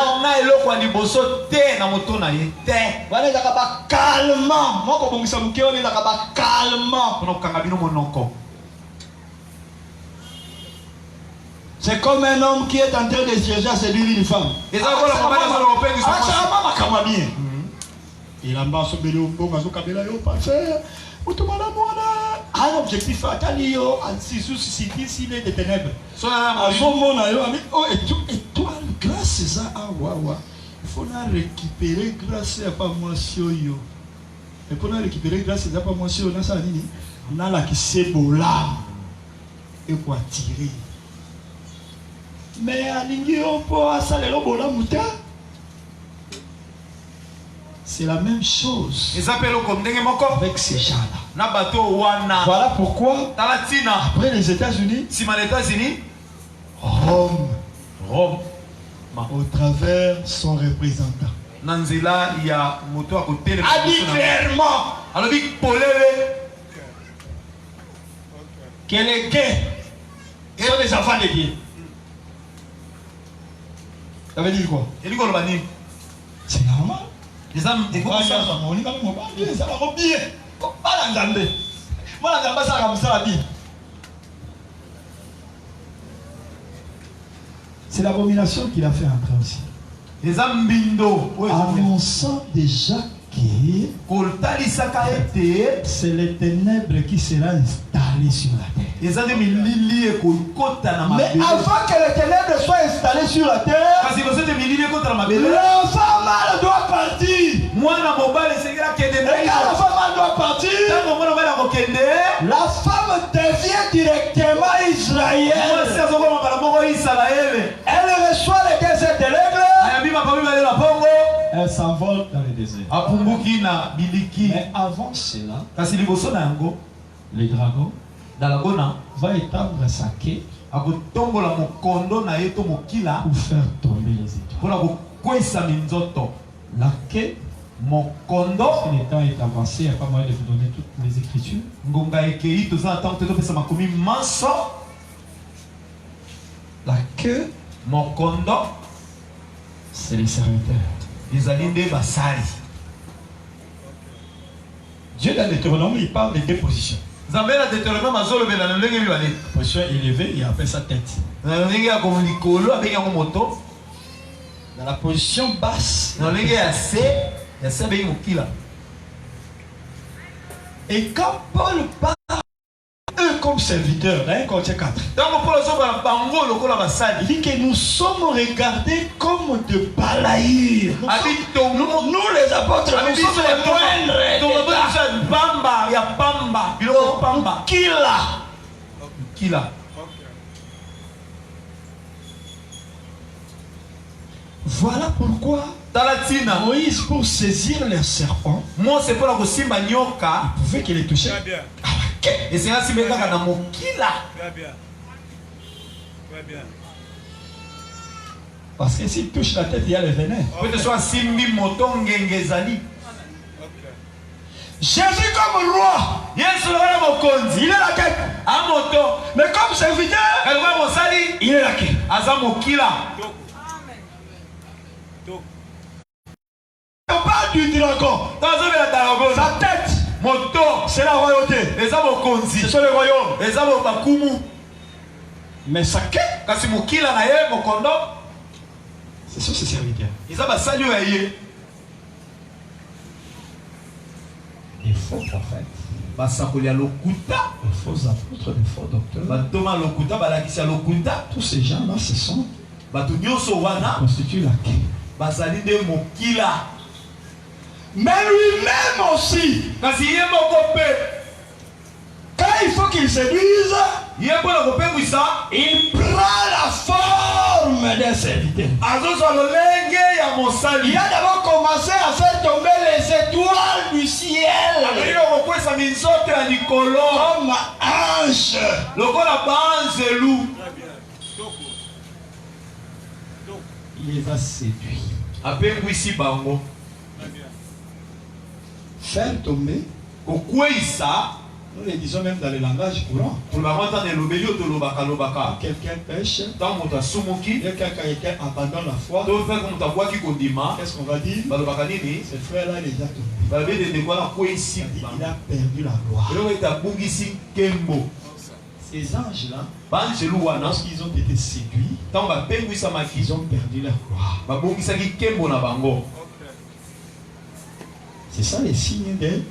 C'est comme un homme qui est en train de chercher à séduire une femme. Il a un objectif à Talio, à Sissi, des ténèbres. À son monde, et toi, grâce à ça, il faut récupérer grâce à pas moi yo. Et pour récupérer grâce à pas moi on a la qui s'est beau là et pour tirer. Mais à l'ingénieur pour ça les robots mouta. C'est la même chose avec ces gens-là. Voilà pourquoi, après les États-Unis, Rome, Rome. au travers son représentant, Nanzela ya moto à côté de a dit clairement alors dit polele que les gays sont des enfants de Dieu. Ça veut dire quoi? et lui ko lobani C'est normal. les hommes et Moi, ça ça va bien. Pas la Nzambe. Moi, la Nzambe, ça comme ça dit. C'est l'abomination qu'il a fait entrer aussi. les hommes bindo Annonçant déjà que koltali sakaete c'est les ténèbres qui sera installé sur la terre. les hommes milili et kolkota na Mais mabele avant que les ténèbres soient installées sur la terre, parce que vous êtes milili kota na mabele l'enfant mâle doit partir. mwana mobile sekela kende Et quand l'enfant mâle doit partir, tango mwana mobile akokende la femme devient directement mwasi israélienne. azokoma mbala moko israele Elle reçoit les 15 ténèbres. ayambima papi balela pongo Elle s'envole dans le désert. apunguki na biliki Mais avant cela, kasi liboso na yango le dragon dalagona va étendre sa queue akotombola mokondo na ye to mokila pour faire tomber les étoiles. mpona kokwesa minzoto La queue, mokondo si le temps est avancé, il n'y a pas moyen de vous donner toutes les écritures. ngonga ekei toza na ntango te topesa makomi manso La queue, mokondo c'est les serviteurs. ezali nde basali Dieu dans Deutéronome, il parle de deux positions. nzambe na deutéronome azolobela na ndenge mibale Position élevée, il appelle sa tête. na ndenge ya likolo abengi yango moto Dans la position basse, na ndenge ya se abengi mokila et quand Paul parle eux comme serviteurs, dans 1 Corinthiens 4, ntango mpona ozobala bango lokola basali il dit que nous sommes regardés comme de balaïrs. Nous les apôtres, nous sommes les moindres d'État. pamba ya pamba biloko pamba Qui là? kila Voilà pourquoi tala ntina Moïse, pour saisir les serpents, mose mpona kosimba nyoka pouvait qu'il les touche. Très bien. esenga simbe kaka na mokila Très bien. Très bien. Parce que s'il touche la tête, il y a le venin. po ete so asimbi moto ngenge ezali Ok. Jésus comme roi, yesu lokola mokonzi il est la quête. a moto Mais comme serviteur, kalikola mosali il est la quête. aza mokila Toko. Toko. On parle du dragon. tazobela dalagon Sa tête, moto c'est la royauté. eza mokonzi Ce sont les royaumes. eza bakumu Mais sa quête, kasi mokila na ye mokondo ce sont ses serviteurs. eza basali oyo ya ye Les faux prophètes, basakoli ya lokuta les faux apôtres, les faux docteurs. batoma lokuta balakisi ya lokuta Tous ces gens-là, ce sont bato nyonso wana constituent la quête. bazali nde mokila Mais lui-même aussi, kasi ye moko mpe quand il faut qu'il séduise, ye mpona kopengwisa il prend la forme d'un serviteur. azozwa lolenge ya Il mosali a d'abord commencé à faire tomber les étoiles du ciel alingi kokwesa minzoto ya likolo comme ange. lokola banzelu Très bien. Toko. Toko. Il les a séduits. apengwisi bango Très bien. Faire tomber, kokweyisa nous le disons même dans le langage courant. tolobaka ntana elobeli oyo tolobaka Quelqu'un pêche, ntango moto asumuki quelqu'un abandonne la foi. to mpe moto abwaki kondima Qu'est-ce qu'on va dire? balobaka nini Ce frère-là, il les a tombés. balobi ete ndeko wana akweyisi Il a perdu la gloire. eloko ete abungisi nkembo Ces anges-là, banzelu wana lorsqu'ils ont été séduits, ntango bapengwisamaki ils ont perdu leur gloire. babungisaki nkembo na bango Ok. C'est ça les signes de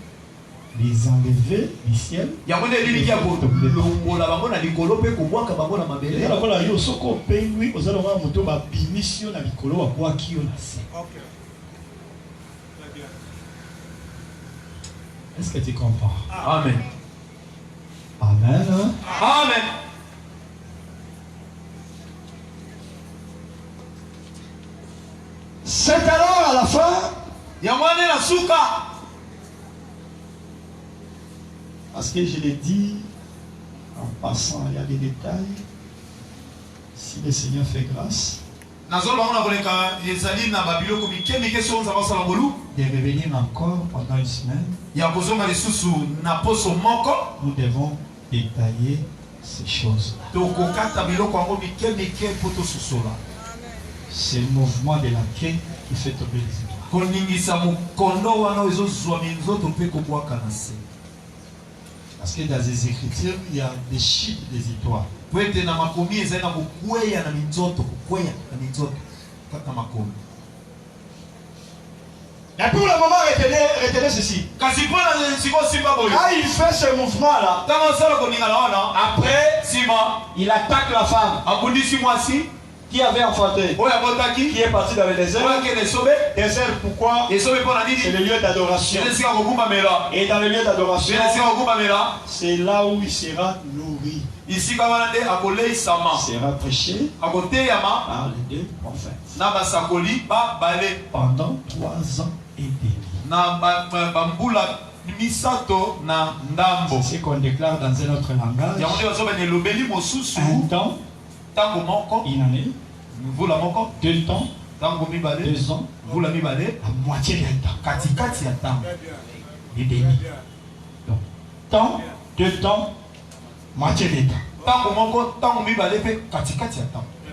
les enlever du ciel. yango nde eliliki ya kolongola bango na likolo mpe kobwaka bango na mabele Eza lokola yo soki opengwi oza lokola moto babimisi yo na likolo babwaki yo na se. Ok. Très bien. Est-ce que tu comprends? amen Amen. amen C'est alors à la fin, yango wana na suka parce que je l'ai dit en passant, il y a des détails. Si le Seigneur fait grâce de revenir encore pendant une semaine, nous devons détailler ces choses-là. C'est le mouvement de la quai qui fait tomber les étoiles. Parce que dans les Écritures, il y a des chiffres des étoiles. Et pour le moment, retenez ceci. Quand il fait ce mouvement-là, après, il attaque la femme qui avait enfanté, qui est partie dans le désert. Désert, pourquoi? C'est le lieu d'adoration. Et dans le lieu d'adoration, c'est là où il sera nourri. Il sera prêché par les deux prophètes pendant 3 ans et demi. C'est ce qu'on déclare dans un autre langage. Un temps, une année, 2 temps, 2 ans, la moitié d'un temps. Et demi. Donc, temps, 2 temps, moitié d'un temps.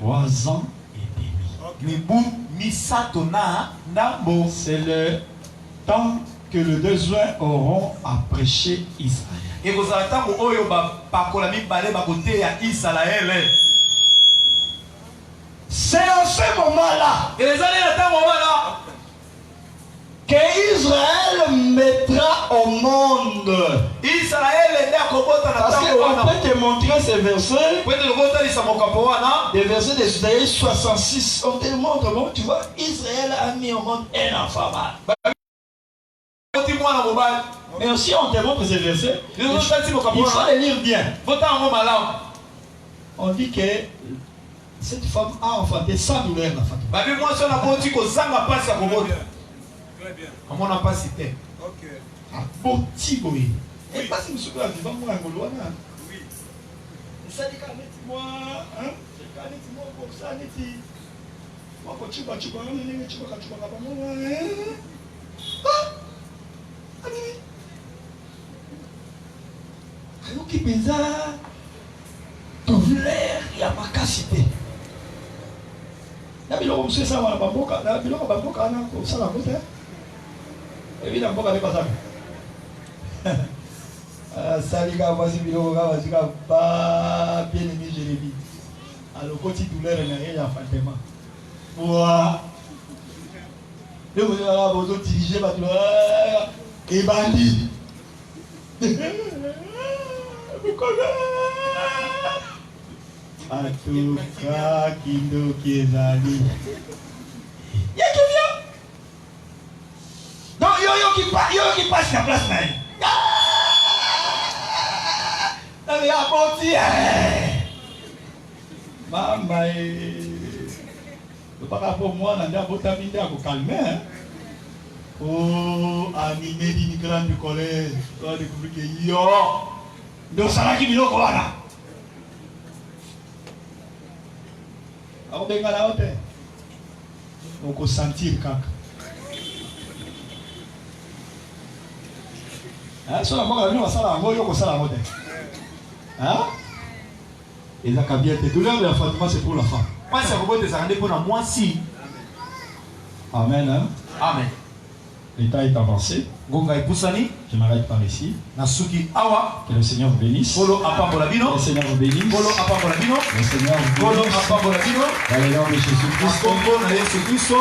3 ans et demi. C'est le temps que les deux auront à prêcher Israël. C'est en ce moment-là que Israël mettra au monde. Parce qu'on peut te montrer ces versets. Des versets d'Israël 66. On te montre, bon, tu vois, Israël a mis au monde un enfant mâle. Mais aussi on te montre ces versets. Il faut les lire bien. On dit que cette femme a enfanté sans douleur la femme. Très bien. Ok. Et pas si vous avez moi un gaulois. Oui. Ça dit qu'à moi, hein? C'est qu'à moi pour ça, neti. Moi quand tu vas, qui pensa douleur ya makasité. Na bilo monsieur ça va bamboka, na bilo bamboka na ko sala ko te. Évidemment boka ne pas ça. Salika voici bilo ga wasika ba bien aimé je l'ai dit. Alors côté douleur na rien ya fatema. Ouah. Le vous allez vous diriger ba et bandit. En tout cas, Kindo Kiezali. Y'a qui vient? Non, yo qui passe la place, man. Non, mais y'a parti. Maman, le papa pour moi, on a botamité à vous calmer. Oh, animé d'une grande colère. On a découvert que yo. Donc, ça va qui vient au Koala. Alors, on va la hauteur. On peut sentir caca. Hein? Sur la mort, on va s'en aller. On va s'en aller. Hein? Et la cabiette, douleur de la Fatima, c'est pour la femme. Pas si vous êtes arrêté pour la moitié. Amen. Hein? Amen. L'état est avancé. Je m'arrête par ici. Que le Seigneur vous bénisse. Le Seigneur vous bénisse. Le Seigneur vous bénisse. Dans le nom de Jésus-Christ.